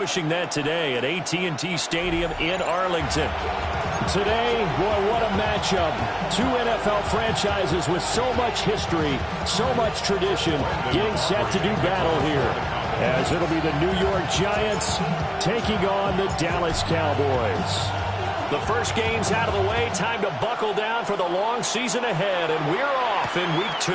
Pushing that today at AT&T Stadium in Arlington. Today, boy, what a matchup. Two NFL franchises with so much history, so much tradition, getting set to do battle here. As it'll be the New York Giants taking on the Dallas Cowboys. The first game's out of the way. Time to buckle down for the long season ahead, and we're off in Week 2.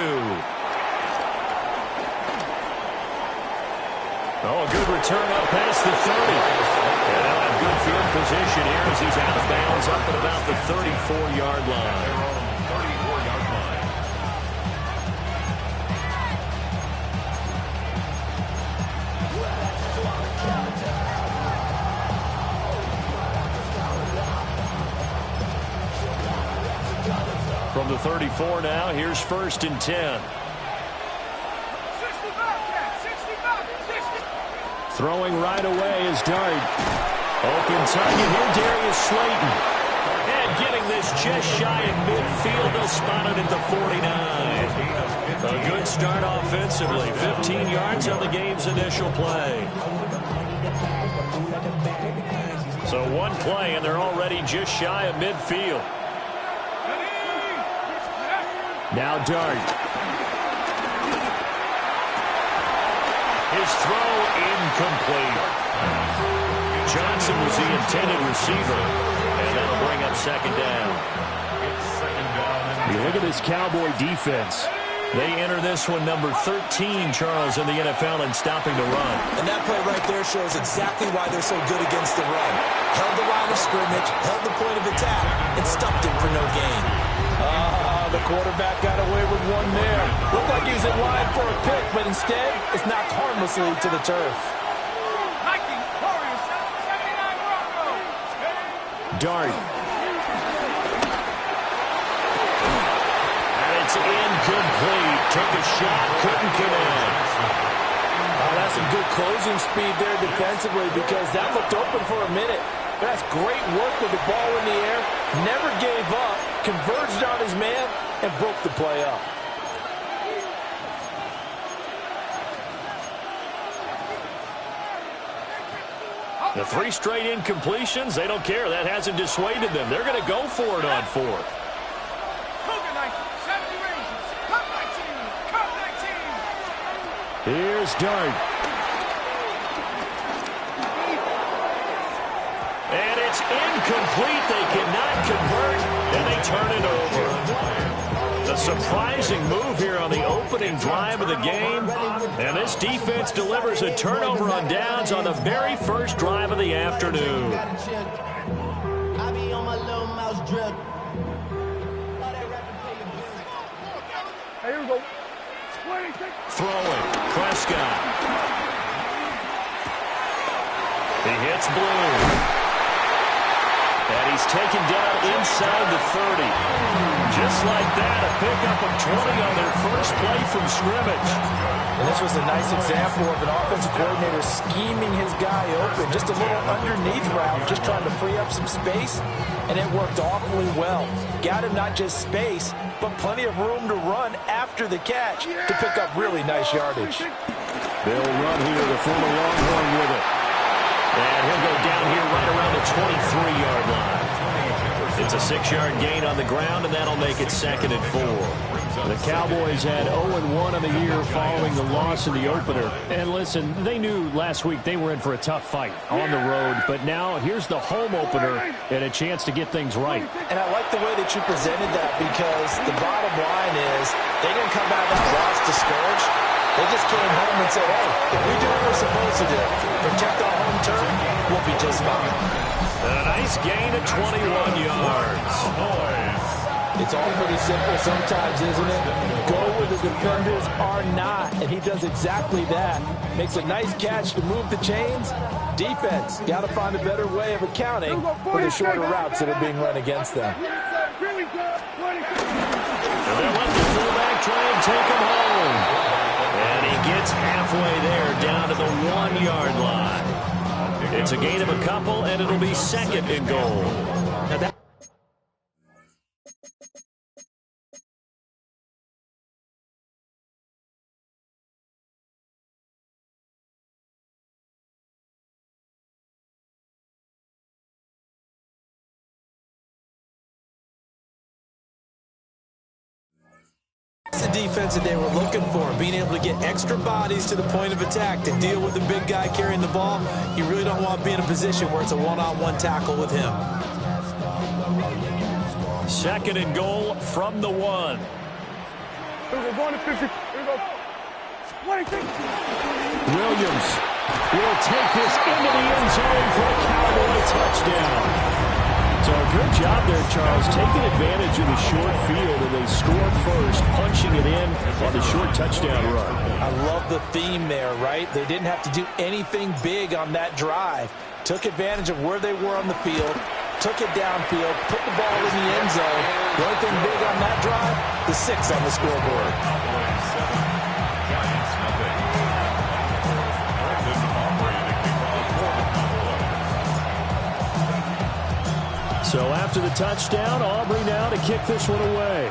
Oh, a good return up past the 30. And they'll have good field position here as he's out of bounds up at about the 34-yard line. From the 34 now, here's 1st and 10. Throwing right away is Dart. Open target here, Darius Slayton. And getting this just shy of midfield. They'll spot it at the 49. A good start offensively. 15 yards on the game's initial play. So one play, and they're already just shy of midfield. Now Dart. His throw incomplete. Johnson was the intended receiver, and that'll bring up 2nd down. You look at this Cowboy defense. They enter this one number 13, Charles, in the NFL in stopping the run. And that play right there shows exactly why they're so good against the run. Held the line of scrimmage, held the point of attack, and stopped it for no gain. The quarterback got away with one there. Looked like he was in line for a pick, but instead, it's knocked harmlessly to the turf. Dart. And it's incomplete. Took a shot, couldn't connect. That's some good closing speed there defensively because that looked open for a minute. That's great work with the ball in the air. Never gave up, converged on his man, and broke the play up. The 3 straight incompletions, they don't care. That hasn't dissuaded them. They're going to go for it on 4th. Here's Dart. And it's incomplete. They cannot convert, and they turn it over. A surprising move here on the opening drive of the game. And this defense delivers a turnover on downs on the very first drive of the afternoon. Here we go. Throwing. Prescott. He hits Blue. And he's taken down inside the 30. Just like that, a pickup of 20 on their first play from scrimmage. And this was a nice example of an offensive coordinator scheming his guy open. Just a little underneath route, just trying to free up some space, and it worked awfully well. Got him not just space, but plenty of room to run after the catch to pick up really nice yardage. They'll run here, the former Longhorn with it. And he'll go down here right around the 23-yard line. It's a 6-yard gain on the ground, and that'll make it 2nd and 4. The Cowboys had 0-1 on the year following the loss in the opener. And listen, they knew last week they were in for a tough fight on the road. But now here's the home opener and a chance to get things right. And I like the way that you presented that because the bottom line is they didn't come out of that loss discouraged. They just came home and said, hey, if we do what we're supposed to do, protect our home turf, we'll be just fine. A nice gain of 21 yards. It's all pretty simple sometimes, isn't it? Go where the defenders are not, and he does exactly that. Makes a nice catch to move the chains. Defense, got to find a better way of accounting for the shorter routes that are being run against them. And they'll let the fullback try and take him home. And he gets halfway there, down to the 1-yard line. It's a gain of a couple, and it'll be 2nd and goal. Now that That's the defense that they were looking for, being able to get extra bodies to the point of attack to deal with the big guy carrying the ball. You really don't want to be in a position where it's a one-on-one tackle with him. 2nd and goal from the 1. Here we go, going to 50. Here we go. 26. Williams will take this into the end zone for a Cowboy touchdown. So good job there, Charles, taking advantage of the short field, and they score first, punching it in on the short touchdown run. I love the theme there, right? They didn't have to do anything big on that drive. Took advantage of where they were on the field, took it downfield, put the ball in the end zone. The only thing big on that drive, the 6 on the scoreboard. So after the touchdown, Aubrey now to kick this one away.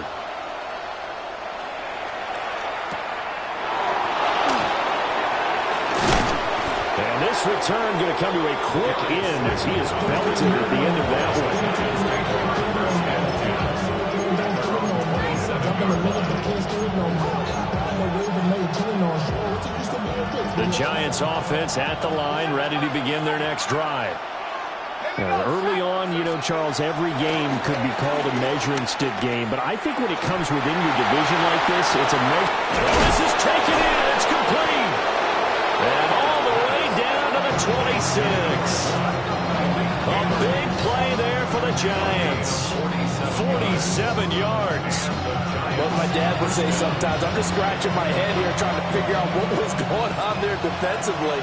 And this return going to come to a quick end as he is belted at the end of that one. The Giants offense at the line, ready to begin their next drive. Early on, you know, Charles, every game could be called a measuring stick game, but I think when it comes within your division like this, it's a measure. Oh, this is taken in. It's complete. And all the way down to the 26. A big play there for the Giants. 47 yards. What my dad would say sometimes, I'm just scratching my head here trying to figure out what was going on there defensively.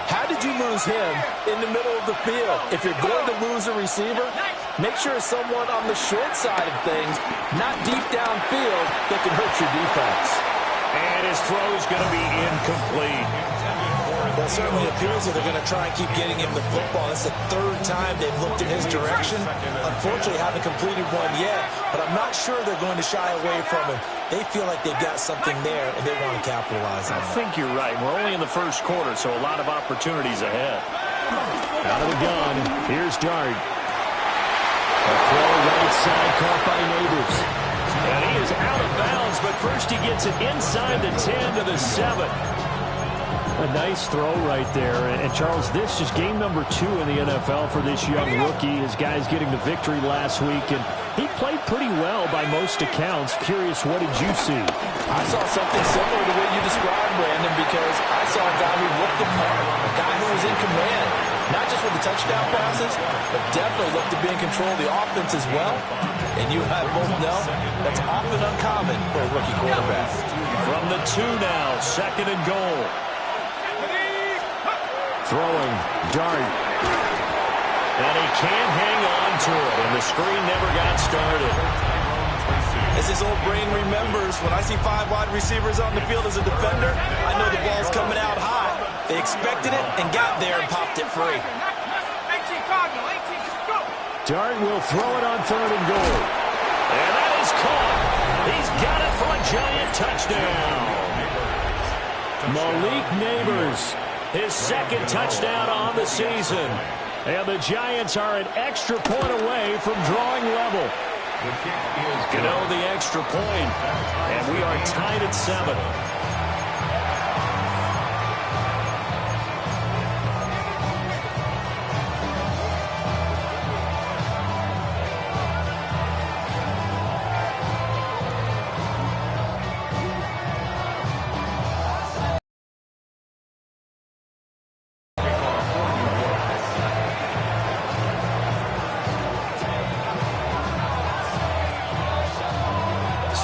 How did you lose him in the middle of the field? If you're going to lose a receiver, make sure it's someone on the short side of things, not deep downfield, that can hurt your defense. And his throw's going to be incomplete. Well, it certainly appears that they're going to try and keep getting him the football. That's the 3rd time they've looked in his direction. Unfortunately, haven't completed one yet, but I'm not sure they're going to shy away from him. They feel like they've got something there, and they want to capitalize on it. I think you're right. We're only in the first quarter, so a lot of opportunities ahead. Out of the gun, here's Dart. A throw right side caught by Neighbors. And he is out of bounds, but first he gets it inside the 10 to the 7. A nice throw right there. And Charles, this is game number 2 in the NFL for this young rookie. His guys getting the victory last week, and he played pretty well by most accounts. Curious, what did you see? I saw something similar to what you described, Brandon, because I saw a guy who looked the part, a guy who was in command, not just with the touchdown passes, but definitely looked to be in control of the offense as well. And you and I both know that's often uncommon for a rookie quarterback. From the 2 now, 2nd and goal. Throwing, Dart. And he can't hang on to it, and the screen never got started. As his old brain remembers, when I see 5 wide receivers on the field as a defender, I know the ball's coming out high. They expected it and got there and popped it free. Dart will throw it on 3rd and goal. And that is caught. He's got it for a Giant touchdown. Malik Neighbors, his 2nd touchdown on the season. And the Giants are an extra point away from drawing level. Gano the extra point, and we are tied at 7.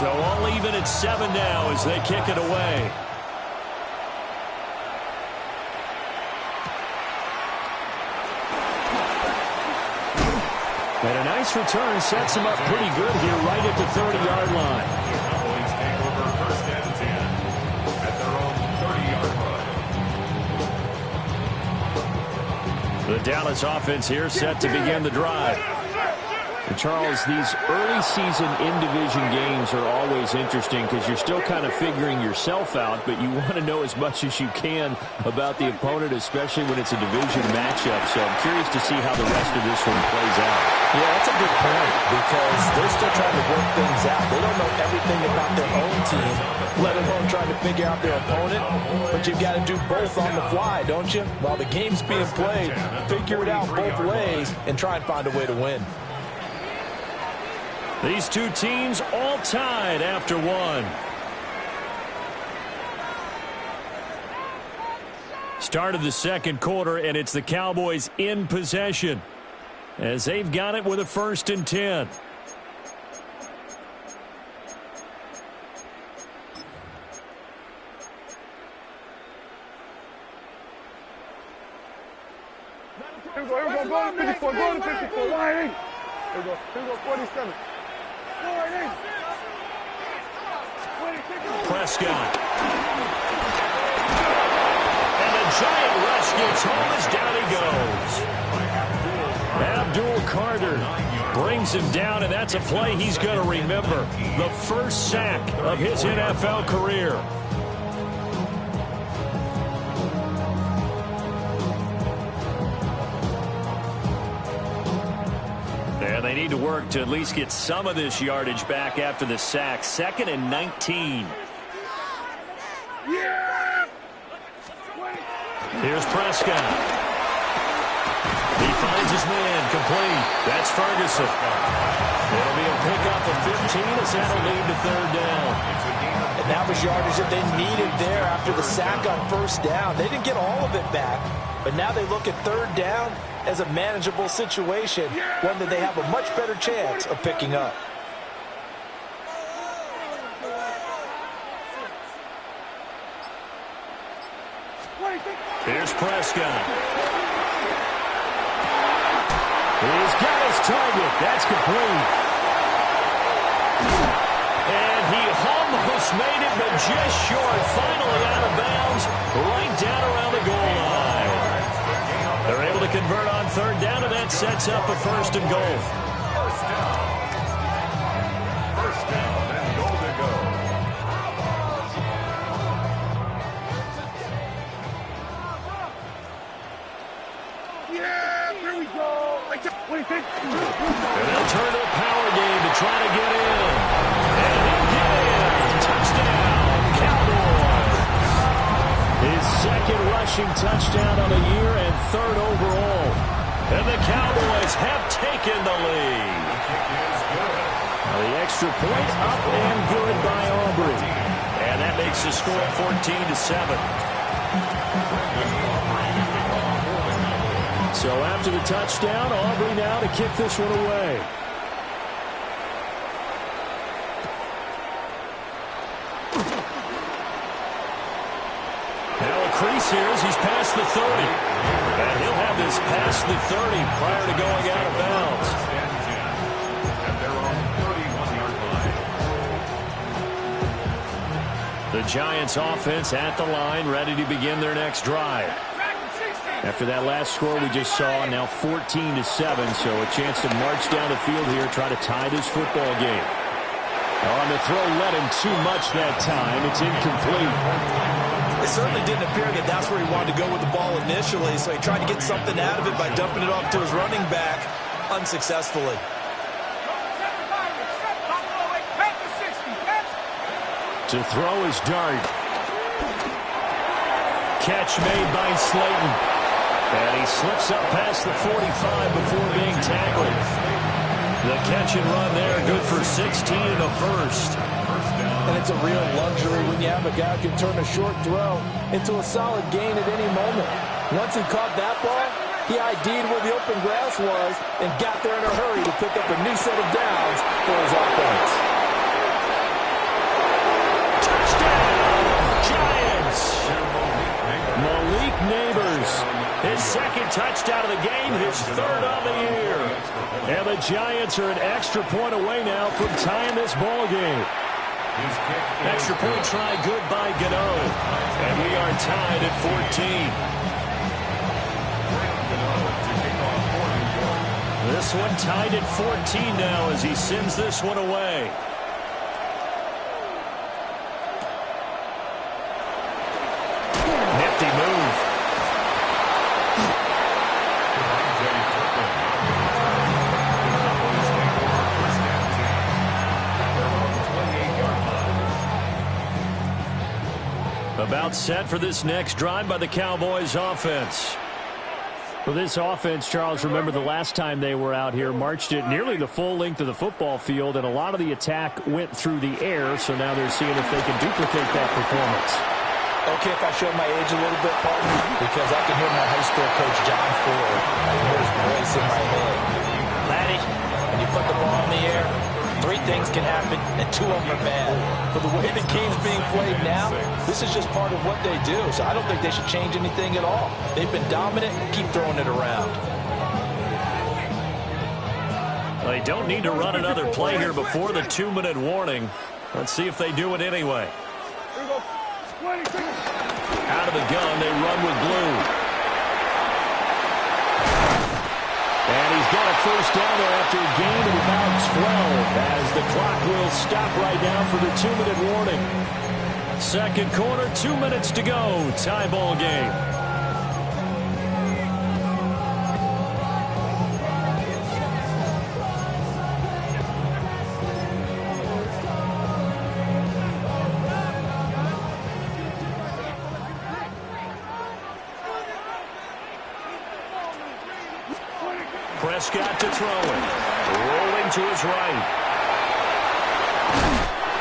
So all even at 7 now as they kick it away. And a nice return sets him up pretty good here right at the 30-yard line. The Dallas offense here set to begin the drive. And Charles, these early season in-division games are always interesting because you're still kind of figuring yourself out, but you want to know as much as you can about the opponent, especially when it's a division matchup. So I'm curious to see how the rest of this one plays out. Yeah, that's a good point because they're still trying to work things out. They don't know everything about their own team, let alone trying to figure out their opponent. But you've got to do both on the fly, don't you? While the game's being played, figure it out both ways and try and find a way to win. These two teams all tied after one. Start of the second quarter, and it's the Cowboys in possession as they've got it with a 1st and 10. Here we go, go to 54, go to 54, wide in. Here we go, 47. Prescott. And the giant rush gets home as down he goes. Abdul Carter brings him down, and that's a play he's going to remember. The first sack of his NFL career. They need to work to at least get some of this yardage back after the sack. 2nd and 19. Here's Prescott. He finds his man complete. That's Ferguson. It'll be a pickup of 15 as that'll lead to 3rd down. And that was yardage that they needed there after the sack on 1st down. They didn't get all of it back, but now they look at 3rd down as a manageable situation, one that they have a much better chance of picking up. Here's Prescott. He's got his target. That's complete. And he almost made it, but just short. Finally out of bounds, right down around the goal line. They're able to convert on 3rd down, and that sets up a 1st and goal. First down and goal to go. Yeah, here we go. What do you think? And they'll turn to a power game to try to get in. And he'll get in. Touchdown, Cowboys. His 2nd rushing touchdown of the year and 3rd overall. And the Cowboys have taken the lead. The extra point up and good by Aubrey. And that makes the score 14-7. So after the touchdown, Aubrey now to kick this one away. Now a crease here as he's past the 30. And he'll have this past the 30 prior to going out of bounds. And they're on 31-yard line. The Giants offense at the line, ready to begin their next drive. After that last score we just saw, now 14-7, so a chance to march down the field here, try to tie this football game. On the throw, led him too much that time. It's incomplete. It certainly didn't appear that that's where he wanted to go with the ball initially, so he tried to get something out of it by dumping it off to his running back unsuccessfully. To throw is Dart. Catch made by Slayton. And he slips up past the 45 before being tackled. The catch and run there, good for 16 and a 1st. And it's a real luxury when you have a guy who can turn a short throw into a solid gain at any moment. Once he caught that ball, he ID'd where the open grass was and got there in a hurry to pick up a new set of downs for his offense. Touchdown, Giants! Malik Neighbors, his 2nd touchdown of the game, his 3rd of the year. And the Giants are an extra point away now from tying this ball game. Extra point try good by Gano. And we are tied at 14. This this one. Tied at 14 now as he sends this one away. Nifty move. About set for this next drive by the Cowboys offense. For this offense, Charles, remember the last time they were out here, marched it nearly the full length of the football field, and a lot of the attack went through the air, so now they're seeing if they can duplicate that performance. Okay, if I show my age a little bit, partner, because I can hear my high school coach, John Ford. I can hear his voice in my head. Laddie, when you put the ball in the air, 3 things can happen, and 2 of them are bad. For the way the game's being played now, this is just part of what they do, so I don't think they should change anything at all. They've been dominant. Keep throwing it around. They don't need to run another play here before the 2-minute warning. Let's see if they do it anyway. Out of the gun, they run with blue. And he's got a first down there after a gain of about 12 as the clock will stop right now for the 2-minute warning. Second quarter, 2 minutes to go. Tie ball game. Prescott to throw it. Rolling to his right.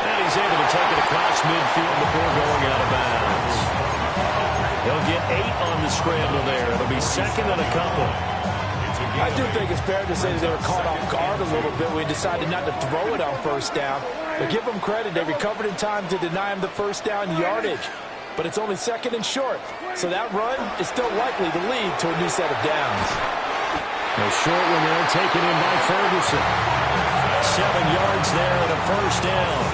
And he's able to take it across midfield before going out of bounds. He'll get 8 on the scramble there. It'll be second and a couple. I do think it's fair to say that they were caught off guard a little bit when he decided not to throw it on first down. But give them credit. They recovered in time to deny him the first down yardage. But it's only second and short. So that run is still likely to lead to a new set of downs. A short one there taken in by Ferguson. 7 yards there and a first down.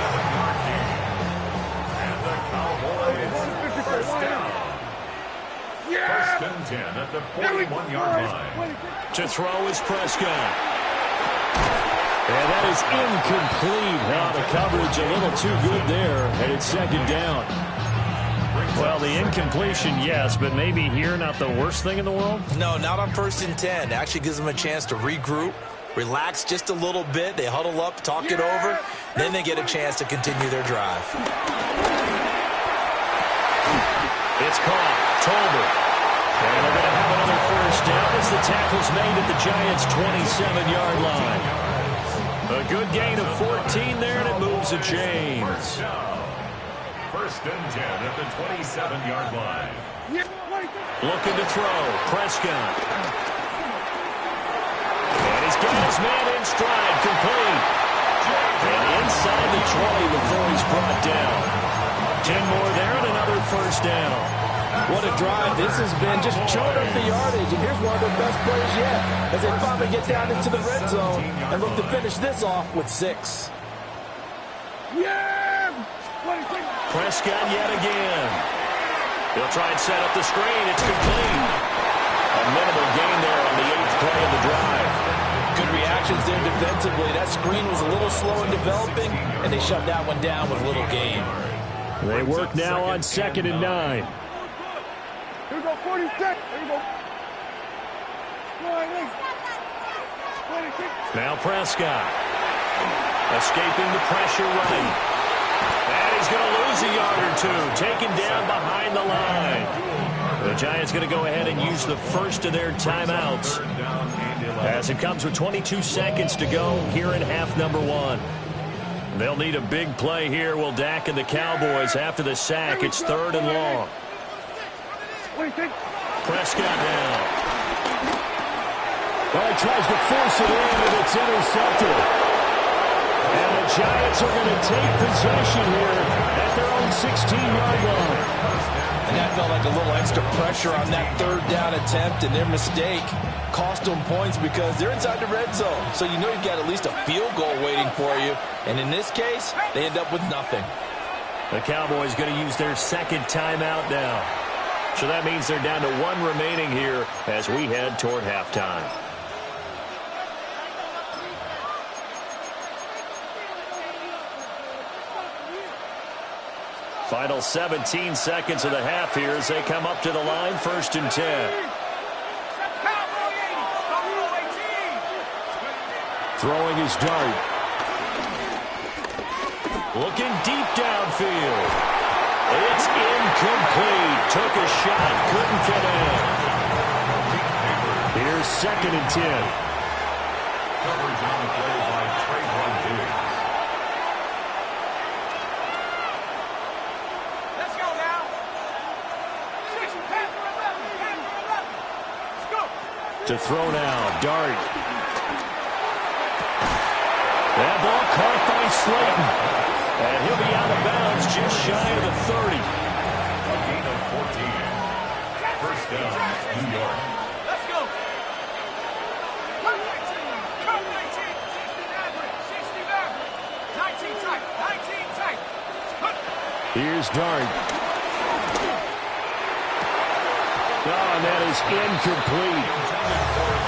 And the Cowboys first down. First and 10 at the 41-yard line. To throw is Prescott. And that is incomplete. Now the coverage a little too good there, and it's second down. Well, the incompletion, yes, but maybe here not the worst thing in the world? No, not on first and 10. Actually gives them a chance to regroup, relax just a little bit. They huddle up, talk it over, then they get a chance to continue their drive. It's caught. Tolbert. And they're going to have another first down as the tackle's made at the Giants' 27-yard line. A good gain of 14 there, and it moves the chains. First and 10 at the 27-yard line. Looking to throw. Prescott. And he's got his man in stride. Complete. And inside the 20 before he's brought down. 10 more there and another first down. What a drive this has been, just chewing up the yardage. And here's one of their best plays yet as they finally get down into the red zone and look to finish this off with 6. Prescott yet again. He'll try and set up the screen. It's complete. A minimal gain there on the 8th play of the drive. Good reactions there defensively. That screen was a little slow in developing, and they shut that one down with little gain. They work now on 2nd and 9. Here we go, 46. Here we go. Now Prescott. Escaping the pressure right. And he's going to lose a yard or two. Taken down behind the line. The Giants going to go ahead and use the first of their timeouts as it comes with 22 seconds to go here in half number 1. They'll need a big play here. Will Dak and the Cowboys after the sack. It's 3rd and long. Prescott now. Well, he tries to force it in, and it's intercepted. And the Giants are going to take possession here at their own 16-yard line. And that felt like a little extra pressure on that 3rd down attempt, and their mistake cost them points because they're inside the red zone. So you know you've got at least a field goal waiting for you. And in this case, they end up with nothing. The Cowboys going to use their 2nd timeout now. So that means they're down to 1 remaining here as we head toward halftime. Final 17 seconds of the half here as they come up to the line, 1st and 10. Throwing his dart. Looking deep downfield. It's incomplete. Took a shot, couldn't get in. Here's 2nd and 10. Coverage on the play by Trayvon Diggs. Let's go now. 6, 10 for 11, 10 for 11. Let's go. To throw now, Dart. That ball caught by Slayton. And he'll be out of bounds just shy of the 30. A gain of 14. First down, New York. Let's go. Cut 19. Cut 19. 16 average. 16 average. 19 tight. 19 tight. Cut. Here's Dart. Oh, and that is incomplete.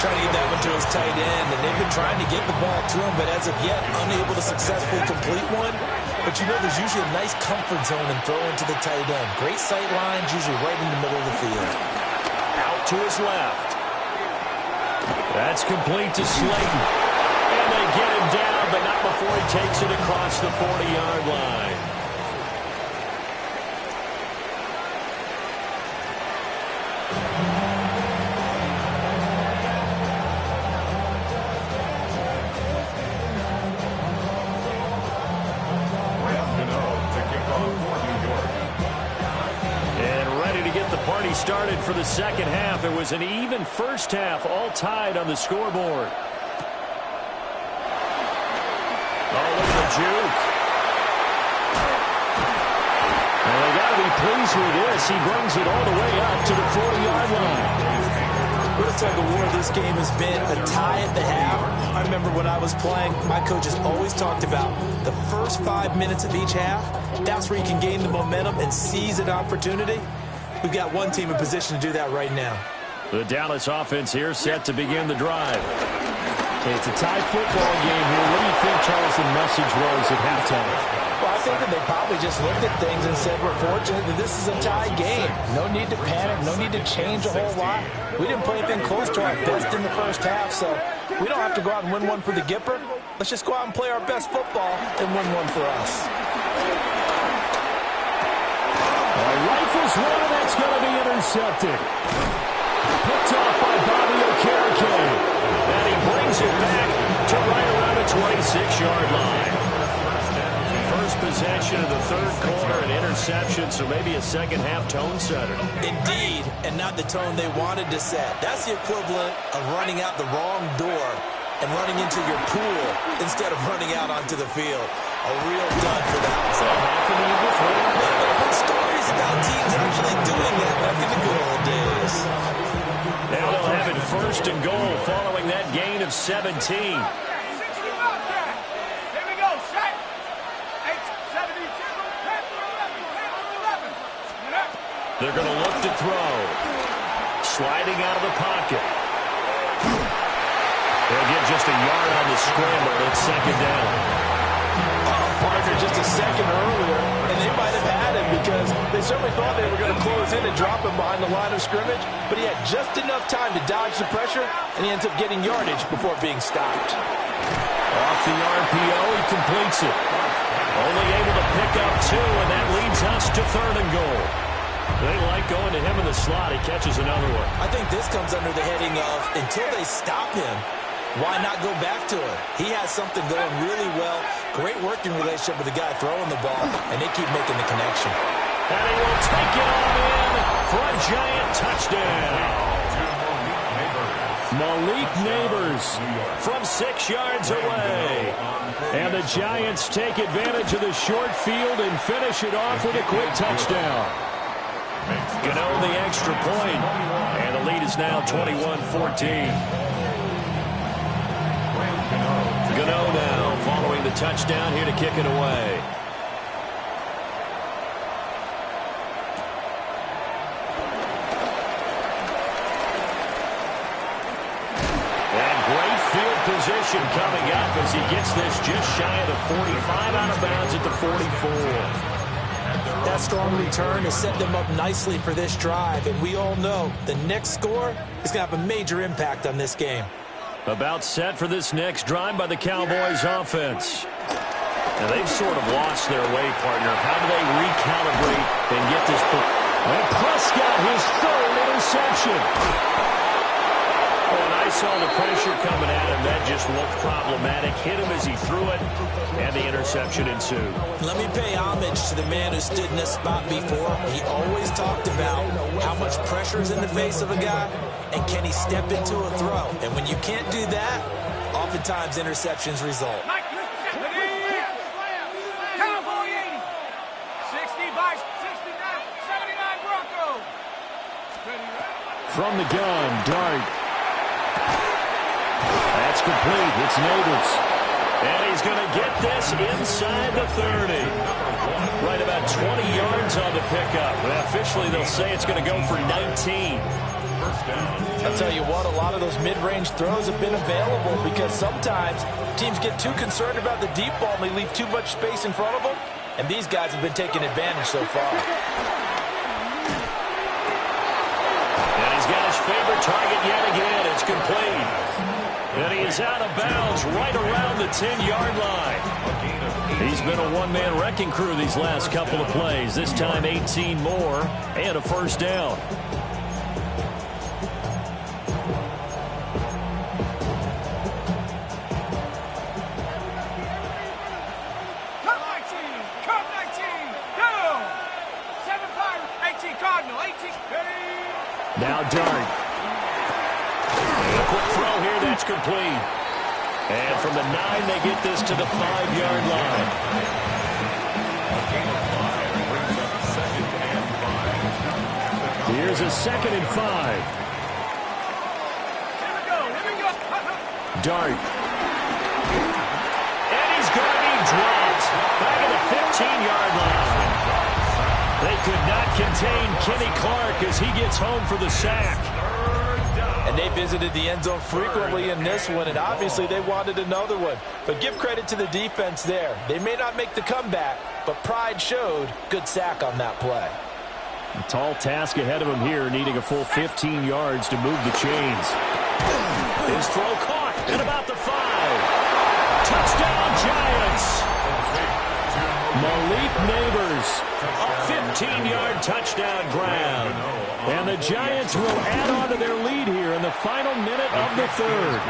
Trying to get that one to his tight end, and they've been trying to get the ball to him, but as of yet, unable to successfully complete one. But you know there's usually a nice comfort zone in throwing to the tight end. Great sight lines, usually right in the middle of the field. Out to his left. That's complete to Slayton. And they get him down, but not before he takes it across the 40-yard line. Started for the second half. It was an even first half, all tied on the scoreboard. Oh, look at the juke. And they got to be pleased with this. He brings it all the way up to the 40-yard line. What a tug of war this game has been. A tie at the half. I remember when I was playing, my coaches always talked about the first 5 minutes of each half. That's where you can gain the momentum and seize an opportunity. We've got one team in position to do that right now. The Dallas offense here set to begin the drive. It's a tie football game here. What do you think, Charles, the message was at halftime? Well, I think that they probably just looked at things and said, we're fortunate that this is a tie game. No need to panic. No need to change a whole lot. We didn't play anything close to our best in the first half, so we don't have to go out and win one for the Gipper. Let's just go out and play our best football and win one for us. Rifles one, and that's going to be intercepted. Picked off by Bobby Okereke. And he brings it back to right around the 26-yard line. First possession of the third quarter, an interception, so maybe a second-half tone setter. Indeed, and not the tone they wanted to set. That's the equivalent of running out the wrong door and running into your pool instead of running out onto the field. A real dud for that. So how can you before? I've heard stories about teams actually doing that back in the good old days. Now they'll have it 1st and goal following that gain of 17. 60 Here we go. Set. 8, 72, 10 for 11, 10 for 11. They're going to look to throw. Sliding out of the pocket. They'll get just a yard on the scramble. It's 2nd down. Partner just a second earlier, and they might have had him because they certainly thought they were going to close in and drop him behind the line of scrimmage, but he had just enough time to dodge the pressure, and he ends up getting yardage before being stopped. Off the RPO, he completes it. Only able to pick up 2, and that leads us to 3rd and goal. They like going to him in the slot. He catches another one. I think this comes under the heading of until they stop him, why not go back to him? He has something going really well. Great working relationship with the guy throwing the ball, and they keep making the connection. And he will take it on in for a giant touchdown. Malik Neighbors from 6 yards away. And the Giants take advantage of the short field and finish it off with a quick touchdown. Gano the extra point, and the lead is now 21-14. Gano now following the touchdown here to kick it away. And great field position coming up as he gets this just shy of the 45, out of bounds at the 44. That strong return has set them up nicely for this drive, and we all know the next score is going to have a major impact on this game. About set for this next drive by the Cowboys offense. Now they've sort of lost their way, partner. How do they recalibrate and get this? And Prescott, his third interception. Oh, and I saw the pressure coming at him. That just looked problematic. Hit him as he threw it, and the interception ensued. Let me pay homage to the man who stood in this spot before. He always talked about how much pressure is in the face of a guy, and can he step into a throw. And when you can't do that, oftentimes interceptions result. Cowboy 80. 60 by 69. 79 Broncos. From the gun, Dart. That's complete. It's Neighbors. And he's going to get this inside the 30. Right about 20 yards on the pickup. Well, officially, they'll say it's going to go for 19. I'll tell you what, a lot of those mid-range throws have been available because sometimes teams get too concerned about the deep ball and they leave too much space in front of them, and these guys have been taking advantage so far. And he's got his favorite target yet again. It's complete. And he is out of bounds right around the 10-yard line. He's been a one-man wrecking crew these last couple of plays. This time 18 more and a first down. Now Dart. And a quick throw here, that's complete. And from the 9, they get this to the 5-yard line. Here's a 2nd and 5. Here we go. Dart. And he's going to be dropped back at the 15-yard line. They could not contain Kenny Clark as he gets home for the sack. And they visited the end zone frequently in this one, and obviously they wanted another one. But give credit to the defense there. They may not make the comeback, but pride showed. Good sack on that play. A tall task ahead of him here, needing a full 15 yards to move the chains. His throw caught at about the 5. Touchdown, Giants. Malik Neighbors. A 15-yard touchdown grab. And the Giants will add on to their lead here in the final minute of the 3rd.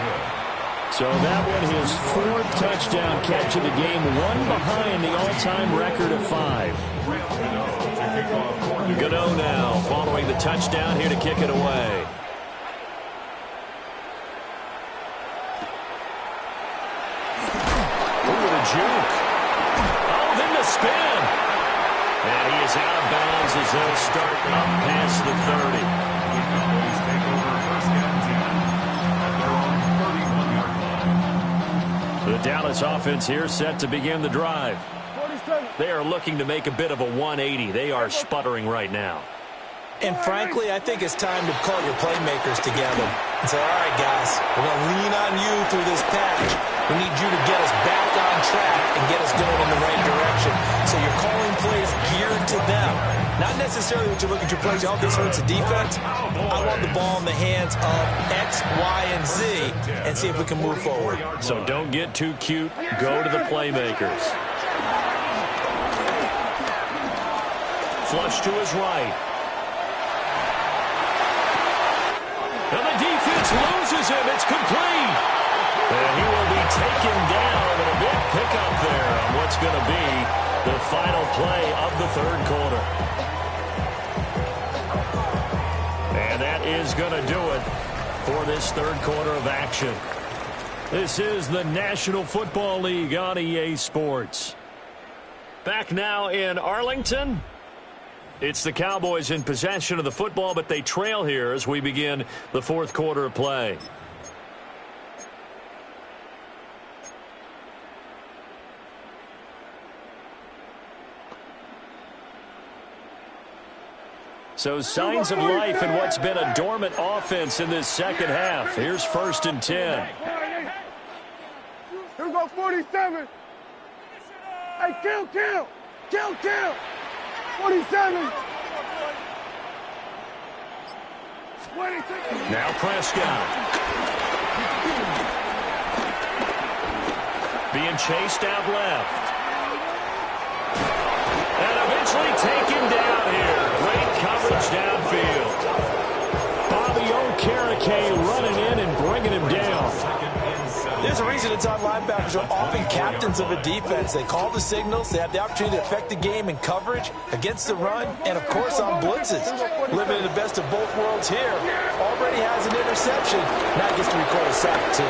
So that one, his 4th touchdown catch of the game, one behind the all-time record of 5. Gano now following the touchdown here to kick it away. Ooh, the juke. Oh, then the spin. And he is out of bounds as they'll start up past the 30. The Dallas offense here set to begin the drive. They are looking to make a bit of a 180. They are sputtering right now. And frankly, I think it's time to call your playmakers together and say, all right, guys, we're going to lean on you through this patch. We need you to get us back on track and get us going in the right direction. So you're calling plays geared to them. Not necessarily what you're looking to play. Oh, this hurts the defense. I want the ball in the hands of X, Y, and Z and see if we can move forward. So don't get too cute. Go to the playmakers. Flush to his right. And the defense loses him. It's complete. And he will be taken down, and a big pickup there on what's going to be the final play of the 3rd quarter. And that is going to do it for this 3rd quarter of action. This is the National Football League on EA Sports. Back now in Arlington. It's the Cowboys in possession of the football, but they trail here as we begin the 4th quarter of play. So signs of life in what's been a dormant offense in this 2nd half. Here's 1st and 10. Here we go, 47. Hey, kill. 47. Now Prescott. Being chased out left. And eventually taken down here. Great coverage downfield. Bobby Okereke running in and bringing him down. There's a reason inside linebackers are often captains of a defense. They call the signals. They have the opportunity to affect the game in coverage, against the run, and, of course, on blitzes. Living in the best of both worlds here. Already has an interception. Now he gets to record a sack, too.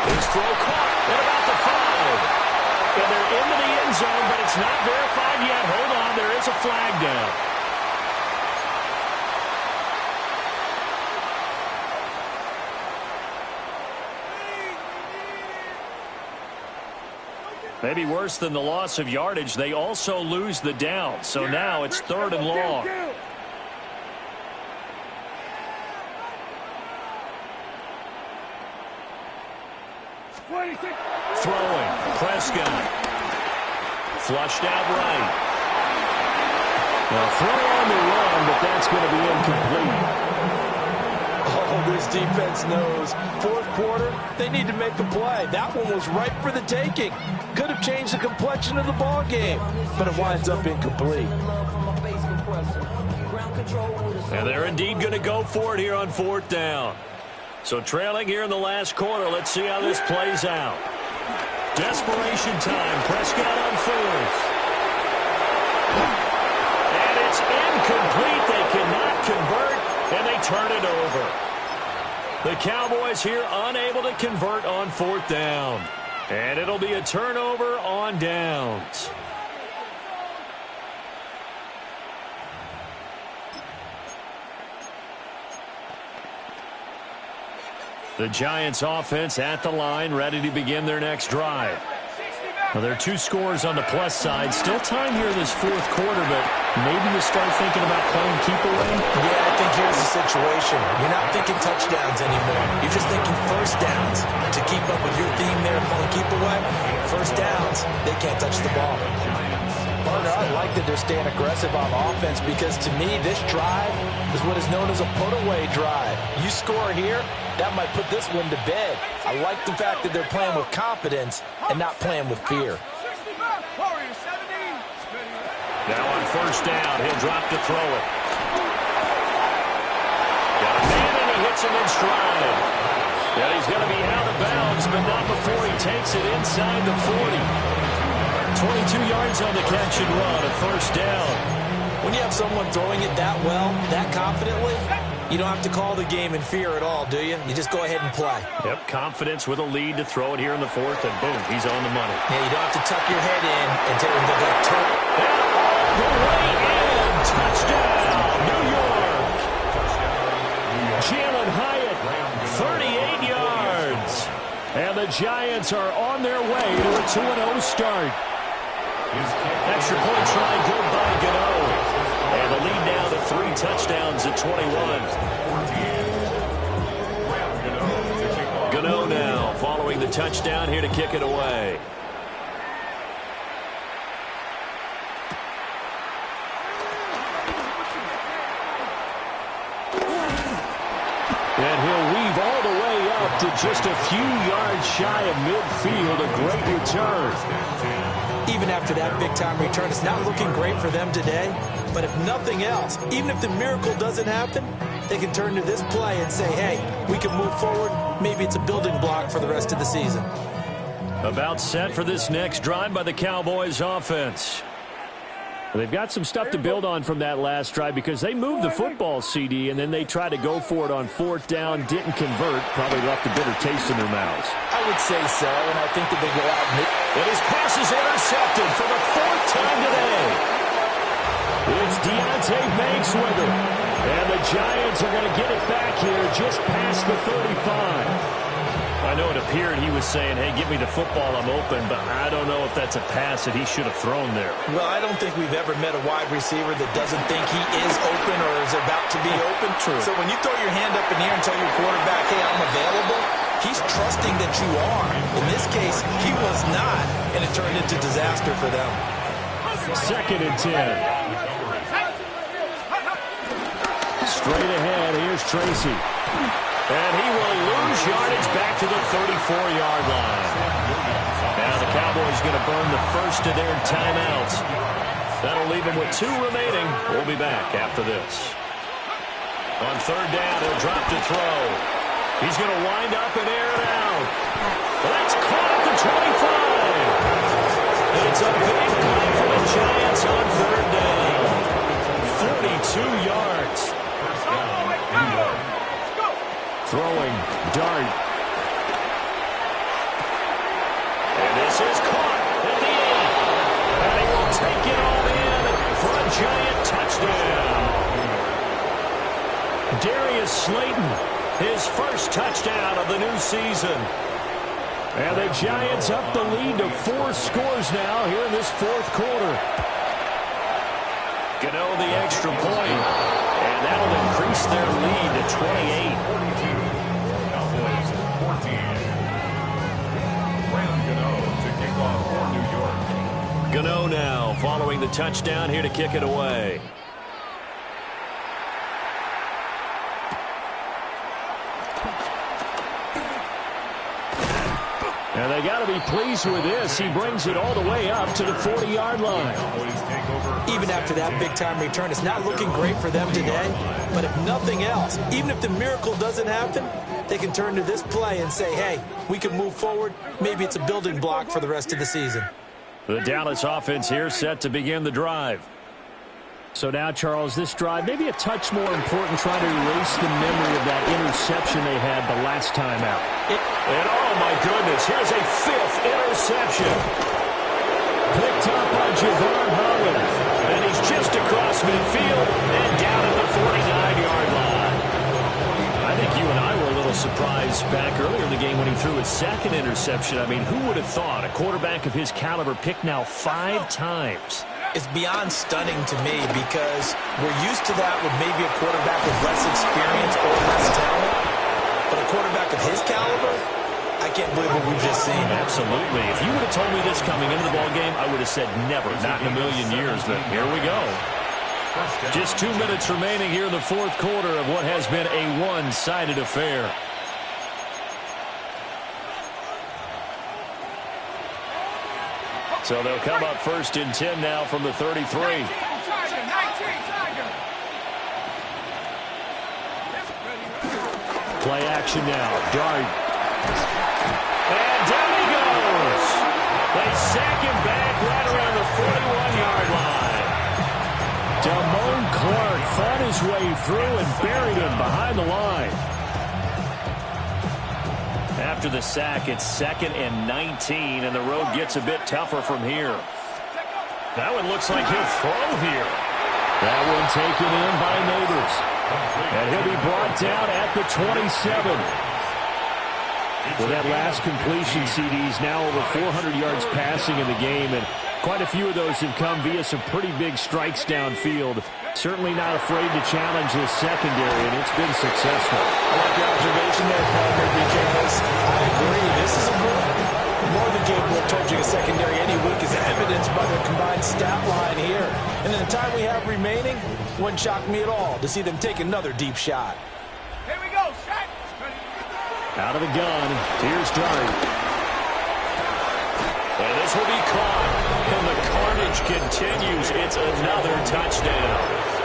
His throw caught at about the 5. And they're into the end zone, but it's not verified yet. Hold on, there is a flag down. Maybe worse than the loss of yardage, they also lose the down. So now it's 3rd and long. Throwing. Prescott. Flushed out right. Now throw on the run, but that's going to be incomplete. Oh, this defense knows. 4th quarter, they need to make a play. That one was ripe for the taking. Could have changed the complexion of the ball game, but it winds up incomplete. And they're indeed going to go for it here on 4th down. So trailing here in the last quarter, let's see how this plays out. Desperation time. Prescott on 4th. And it's incomplete. They cannot convert, and they turn it over. The Cowboys here unable to convert on 4th down. And it'll be a turnover on downs. The Giants offense at the line, ready to begin their next drive. Well, there are 2 scores on the plus side. Still time here in this 4th quarter, but maybe you start thinking about playing keep away? Yeah, I think here's the situation. You're not thinking touchdowns anymore. You're just thinking first downs. To keep up with your theme there, playing keep away, first downs, they can't touch the ball. Partner, I like that they're staying aggressive on offense because, to me, this drive is what is known as a put-away drive. You score here, that might put this one to bed. I like the fact that they're playing with confidence and not playing with fear. Now on 1st down, he'll drop to throw it. Got a man, and he hits him in stride. And he's going to be out of bounds, but not before he takes it inside the 40. 22 yards on the catch and run, a 1st down. When you have someone throwing it that well, that confidently, you don't have to call the game in fear at all, do you? You just go ahead and play. Yep, confidence with a lead to throw it here in the 4th, and boom, he's on the money. Yeah, you don't have to tuck your head in and take the turn. The way in, touchdown, New York. Jalen Hyatt, 38 yards. And the Giants are on their way to a 2-0 start. Extra point try good by Gano. And the lead now to 3 touchdowns at 21. Gano now following the touchdown here to kick it away. And he'll weave all the way up to just a few yards shy of midfield. A great return. Even after that big-time return, it's not looking great for them today. But if nothing else, even if the miracle doesn't happen, they can turn to this play and say, hey, we can move forward. Maybe it's a building block for the rest of the season. About set for this next drive by the Cowboys offense. They've got some stuff to build on from that last drive because they moved the football, CD, and then they tried to go for it on 4th down, didn't convert, probably left a bitter taste in their mouths. I would say so, and I think that they go out and his pass is intercepted for the 4th time today. It's Deontay Banks with it, and the Giants are going to get it back here just past the 35. I know it appeared he was saying, hey, give me the football, I'm open, but I don't know if that's a pass that he should have thrown there. Well, I don't think we've ever met a wide receiver that doesn't think he is open or is about to be open. True. So when you throw your hand up in the air and tell your quarterback, hey, I'm available, He's trusting that you are. In this case, he was not, and it turned into disaster for them. 2nd and 10. Straight ahead, here's Tracy. And he will lose yardage back to the 34-yard line. Now the Cowboys going to burn the first of their timeouts. That'll leave them with 2 remaining. We'll be back after this. On 3rd down, he'll drop to throw. He's going to wind up and air it out. That's caught at the 25. It's a big play for the Giants on 3rd down. 42 yards. Throwing, dart. And this is caught at the 8. And he will take it all in for a Giant touchdown. Darius Slayton, his first touchdown of the new season. And the Giants up the lead to 4 scores now here in this 4th quarter. Gano the extra point. And that'll increase their lead to 28. Cowboys 14. Brandon Gano to kick off for New York. Gano now following the touchdown here to kick it away. And they got to be pleased with this. He brings it all the way up to the 40-yard line. Even after that big-time return, it's not looking great for them today. But if nothing else, even if the miracle doesn't happen, they can turn to this play and say, hey, we can move forward. Maybe it's a building block for the rest of the season. The Dallas offense here set to begin the drive. So now, Charles, this drive maybe a touch more important, trying to erase the memory of that interception they had the last time out. And oh, my goodness, here's a 5th interception. Picked up by Javon Holland. And he's just across midfield and down at the 49-yard line. I think you and I were a little surprised back earlier in the game when he threw his 2nd interception. I mean, who would have thought a quarterback of his caliber picked now 5 times? It's beyond stunning to me because we're used to that with maybe a quarterback with less experience or less talent. But a quarterback of his caliber, I can't believe what we've just seen. Absolutely. If you would have told me this coming into the ballgame, I would have said never, not in a million years. But here we go. Just 2 minutes remaining here in the 4th quarter of what has been a one-sided affair. So they'll come up 1st and 10 now from the 33. Play action now. Dart. And down he goes. They sack him back right around the 41-yard line. Damone Clark fought his way through and buried him behind the line. After the sack, it's 2nd and 19, and the road gets a bit tougher from here. That one looks like he'll throw here. That one taken in by Neighbors. And he'll be brought down at the 27. Well, that last completion, CD's now over 400 yards passing in the game, and quite a few of those have come via some pretty big strikes downfield. Certainly not afraid to challenge this secondary, and it's been successful. I like the observation there, partner, because I agree. This is a group more than capable of torching a secondary any week, as evidenced by their combined stat line here. And in the time we have remaining, wouldn't shock me at all to see them take another deep shot. Here we go, set. Out of the gun, here's Dart. And this will be caught. And the carnage continues. It's another touchdown.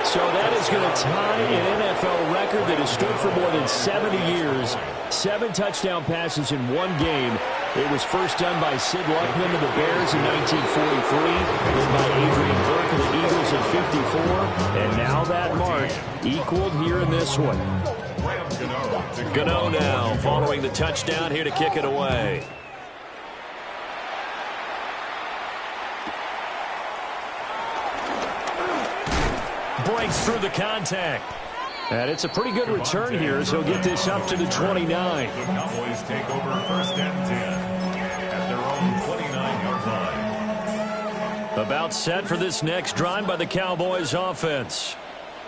So that is going to tie an NFL record that has stood for more than 70 years. 7 touchdown passes in one game. It was first done by Sid Luckman of the Bears in 1943, then by Adrian Burke of the Eagles in 54, and now that mark equaled here in this one. Gano now following the touchdown here to kick it away. Breaks through the contact. And it's a pretty good return here, so he'll get this up to the 29. The Cowboys take over 1st and 10 at their own 29-yard line. About set for this next drive by the Cowboys offense.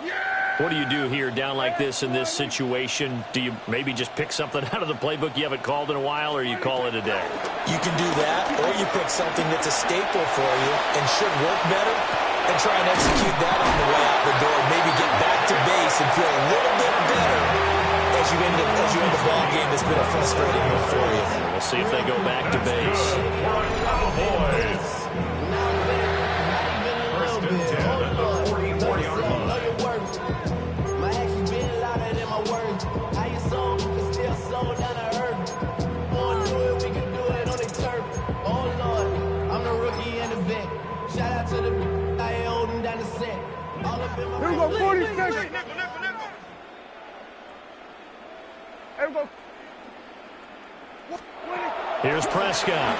Yeah! What do you do here down like this in this situation? Do you maybe just pick something out of the playbook you haven't called in a while, or you call it a day? You can do that, or you pick something that's a staple for you and should work better and try and execute that on the way out the door. Maybe get back to base and feel a little bit better as you end the ball game that's been a frustrating one for you. We'll see if they go back to base. Cowboys. First and 10 at the 44-yard line. Here we go, 40 seconds. Here we go. Here's Prescott.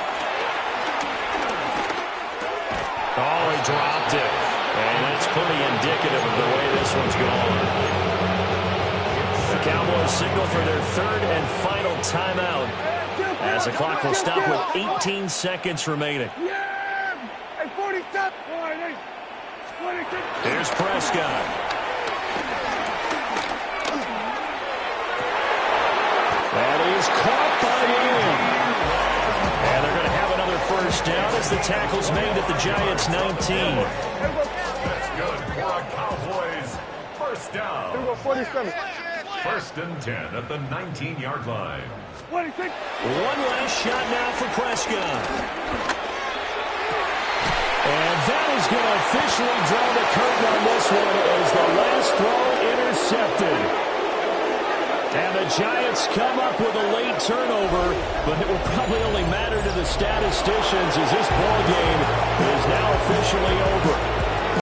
Oh, he dropped it. And that's pretty indicative of the way this one's going. The Cowboys signal for their third and final timeout as the clock will stop with 18 seconds remaining. Here's Prescott. That is caught by him. And they're going to have another first down as the tackle's made at the Giants' 19. That's good for a Cowboys first down. Here we go, 47. First and 10 at the 19-yard line. 26. One last shot now for Prescott. And that is going to officially draw the curtain on this one as the last throw intercepted. And the Giants come up with a late turnover, but it will probably only matter to the statisticians as this ball game is now officially over.